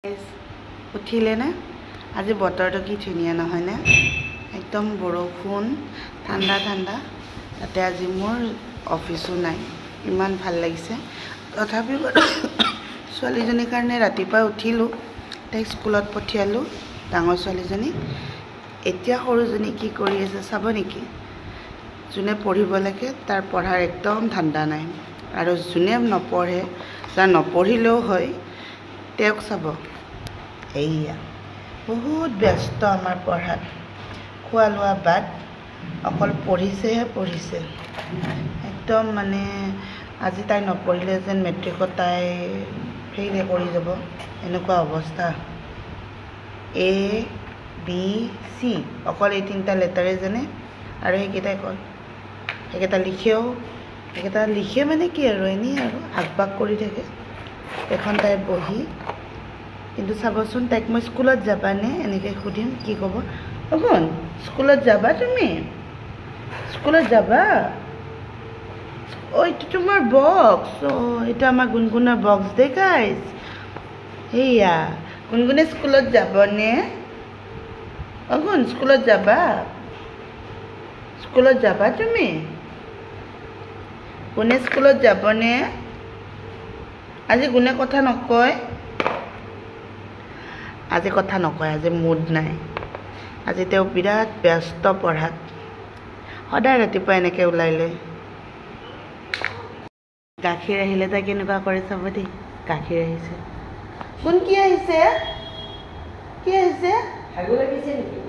उठिले ना आज बतर की धुनिया নহয় ना एकदम बरखुन ठंडा ठंडा ताते आज मोर अफिसो नाइ इमान ভাল লাগিছে तथापि ছোৱালীজনীৰ কাৰণে ৰাতিপুৱা উঠিলো তাই স্কুলত পঠিয়ালো ডাঙৰ ছোৱালীজনী এতিয়া সৰুজনী কি কৰি আছে চাব নেকি জুনে পঢ়িব লাগে তাৰ পঢ়াৰ একদম ঠাণ্ডা নাই আৰু জুনে নপঢ়ে যা নপঢ়িলেও হয় তেওঁক চাব এইয়া বহুত ব্যস্ত আমাৰ পঢ়াত খোৱা লোৱা বাদ অকল পঢ়িছে একদম মানে আজি তাই নপঢ়িলে যেন মেট্ৰিকত তাই ফেইল কৰি যাব এনেকুৱা অৱস্থা A B C অকল এই তিনটা লেটাৰে জানে আৰু এইকেইটাই কয় এইকেইটা লিখে মানে কি আৰু এনে আৰু আগবাগ কৰি থাকে এখন তাই বহি কিন্তু চাবচোন তাইক মই স্কুলত যাবানে এনেকৈ সুধিম কি ক'ব অগুন স্কুলত যাবা তুমি স্কুলত যাবা ও এটা তোমার বক্স ও এটা আমার গুনগুনের বক্স দে গাইস হেয়া গুনগুনে স্কুলত যাবনে অগুন স্কুলত যাবা তুমি গুনে স্কুলত যাবনে আজি গুনে কথা নকয় আজি কথা নকয় আজি মুড নাই আজি তেও বিৰাট ব্যস্ত পঢ়াত সদায় ৰাতিপুৱা এনেকৈ ওলাইলে গাখীৰ আহিলে তাই কেনেকুৱা কৰে চাব দেই গাখীৰ আহিছে কোন কি আহিছে হাগু লাগিছে নেকি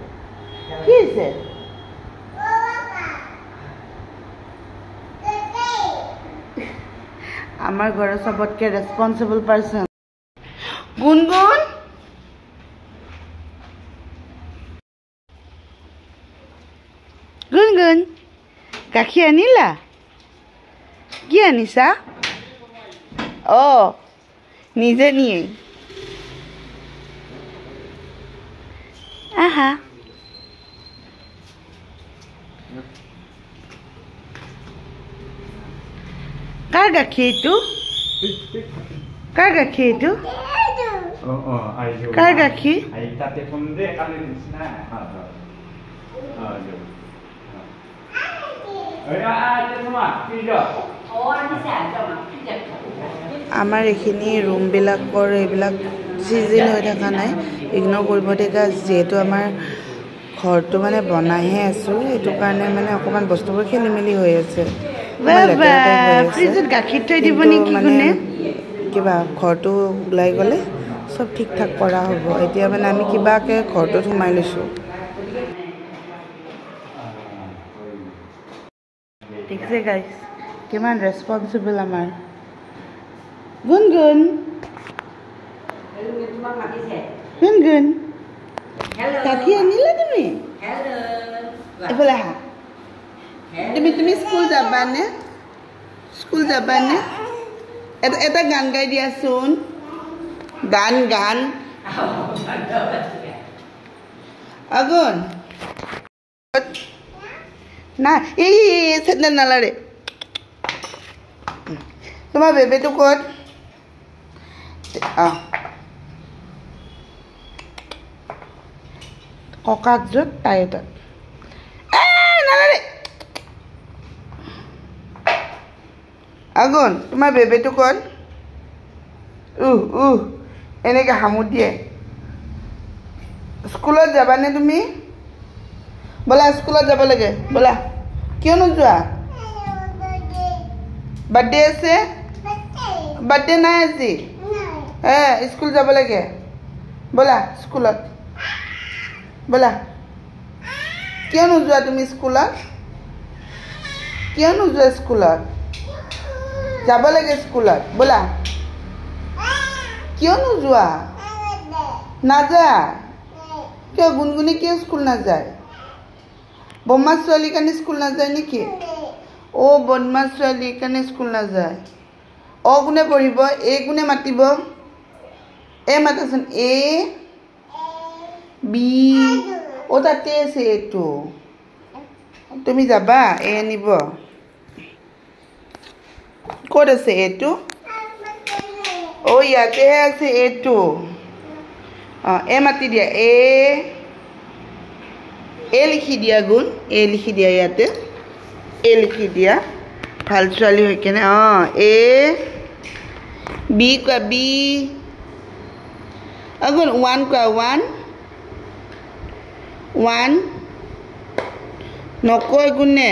কি হৈছে আমাৰ ঘৰৰ সবতকে ৰেসপন্সিবল পাৰ্সন গুনগুন গুনগুন গাখীৰ আনিলা কি আনিছা অ নিজে নিয়ে আহা কাৰ গাখীৰ এইটো কাৰ গাখীৰ আমাৰ এইখিনি ৰুমবিলাকৰ এইবিলাক চিজিল হৈ থকা নাই ইগনোৰ কৰিব দেখা যেহেতু আমাৰ ঘৰটো মানে বনাইহে আছো এইটো কাৰণে মানে অকমান বস্তুবোৰ খেলি মেলি হৈ আছে ফ্ৰিজত গাখীৰ থৈ দিব নেকি কোনে কিবা ঘৰটো ওলাই গ'লে সব ঠিক ঠাক কৰা হ'ব এতিয়া মানে আমি কিবাকে ঘৰটোত সোমাই লৈছো দেখছে গাইস কিমান ৰেসপন্সিবল আমাৰ গুনগুন গাখীৰ আনিলা তুমি এইফালে আহা তুমি স্কুল যাবানে এটা গান গাই দিয়াচোন গান আগুন না এই চেন্দেল নালাৰে তোমাৰ বেবেটো ক'ত ককাক য'ত তাই তাত নালাৰে আগুন তোমাৰ বেবেটো ক'ত এনেকৈ হামুত দিয়ে স্কুলত যাবানে তুমি ব'লা স্কুলত যাব লাগে ব'লা কিয় নোযোৱা বাৰ্থডে আছে বাৰ্থডে নাই আজি স্কুল যাব লাগে ব'লা স্কুলত ব'লা কিয় নোযোৱা তুমি স্কুলত কিয় নোযোৱা স্কুলত যাব লাগে স্কুলত ব'লা কিয় নোযোৱা নাযায় কিয় গুনগুনি কিয় স্কুল নাযায় বদমাছ ছোৱালীৰ কাৰণে স্কুল নাযায় নেকি বদমাছ ছোৱালীৰ কাৰণে স্কুল নাযায় কোনে পঢ়িব কোনে মাতিব মাতাচোন A B তাতে আছে এইটো তুমি যাবা আনিব ক'ত আছে এইটো ইয়াতে আছে এইটো এ মাতি দিয়া এ লিখি দিয়া গুণ এ লিখি দিয়া ইয়াতে এ লিখি দিয়া ভাল ছোৱালী হৈ কেনে এ বি কোৱা বি গুণ 1 কোৱা 1 1 নকয় গুণে